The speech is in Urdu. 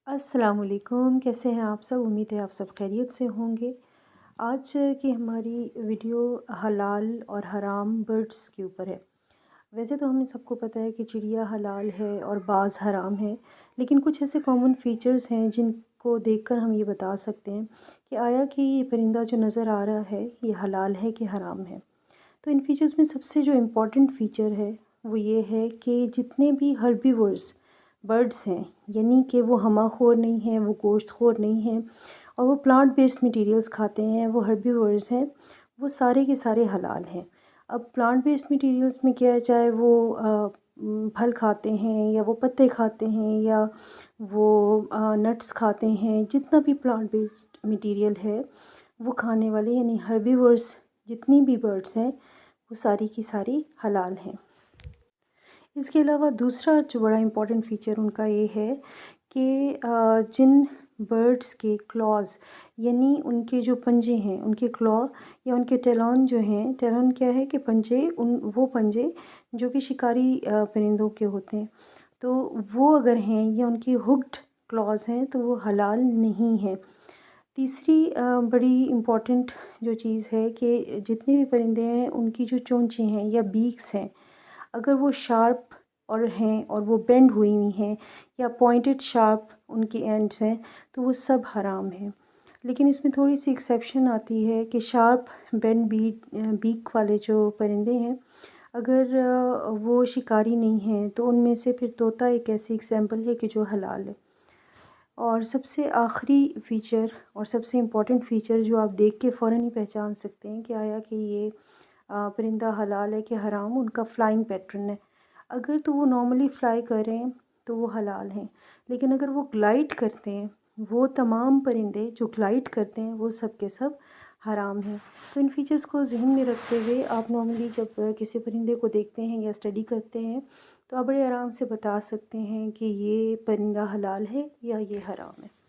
السلام علیکم، کیسے ہیں آپ سب؟ امید ہے آپ سب خیریت سے ہوں گے۔ آج کی ہماری ویڈیو حلال اور حرام برڈس کے اوپر ہے۔ ویسے تو ہمیں سب کو پتہ ہے کہ چڑیا حلال ہے اور بعض حرام ہے، لیکن کچھ ایسے کامن فیچرز ہیں جن کو دیکھ کر ہم یہ بتا سکتے ہیں کہ آیا کہ یہ پرندہ جو نظر آ رہا ہے یہ حلال ہے کہ حرام ہے۔ تو ان فیچرز میں سب سے جو امپورٹنٹ فیچر ہے وہ یہ ہے کہ جتنے بھی ہربیورز برڈس ہیں، یعنی کہ وہ ہمہ خور نہیں ہیں، وہ گوشت خور نہیں ہیں اور وہ پلانٹ بیسڈ میٹیریلز کھاتے ہیں، وہ ہربیورز ہیں، وہ سارے کے سارے حلال ہیں۔ اب پلانٹ بیسڈ میٹیریلز میں کیا ہے، چاہے وہ پھل کھاتے ہیں یا وہ پتے کھاتے ہیں یا وہ نٹس کھاتے ہیں، جتنا بھی پلانٹ بیسڈ میٹیریل ہے وہ کھانے والے یعنی ہربیورز جتنی بھی برڈس ہیں وہ ساری کی ساری حلال ہیں۔ اس کے علاوہ دوسرا جو بڑا امپورٹنٹ فیچر ان کا یہ ہے کہ جن برڈس کے کلاز یعنی ان کے جو پنجے ہیں، ان کے کلا یا ان کے ٹیلون جو ہیں، ٹیلون کیا ہے کہ پنجے، وہ پنجے جو کہ شکاری پرندوں کے ہوتے ہیں، تو وہ اگر ہیں یا ان کی ہکڈ کلاز ہیں تو وہ حلال نہیں ہیں۔ تیسری بڑی امپورٹنٹ جو چیز ہے کہ جتنے بھی پرندے ہیں ان کی جو چونچیں ہیں یا بیکس ہیں، اگر وہ شارپ اور ہیں اور وہ بینڈ ہوئی ہوئی ہیں یا پوائنٹڈ شارپ ان کی اینڈز ہیں تو وہ سب حرام ہیں۔ لیکن اس میں تھوڑی سی ایکسیپشن آتی ہے کہ شارپ بینڈ بیک والے جو پرندے ہیں، اگر وہ شکاری نہیں ہیں تو ان میں سے پھر طوطا ایک ایسی ایگزامپل ہے کہ جو حلال ہے۔ اور سب سے آخری فیچر اور سب سے امپورٹنٹ فیچر جو آپ دیکھ کے فوراً ہی پہچان سکتے ہیں کہ آیا کہ یہ پرندہ حلال ہے کہ حرام، ان کا فلائنگ پیٹرن ہے۔ اگر تو وہ نارملی فلائی کر رہے ہیں تو وہ حلال ہیں، لیکن اگر وہ گلائڈ کرتے ہیں، وہ تمام پرندے جو گلائڈ کرتے ہیں وہ سب کے سب حرام ہیں۔ تو ان فیچرز کو ذہن میں رکھتے ہوئے آپ نارملی جب کسی پرندے کو دیکھتے ہیں یا اسٹڈی کرتے ہیں تو آپ بڑے آرام سے بتا سکتے ہیں کہ یہ پرندہ حلال ہے یا یہ حرام ہے۔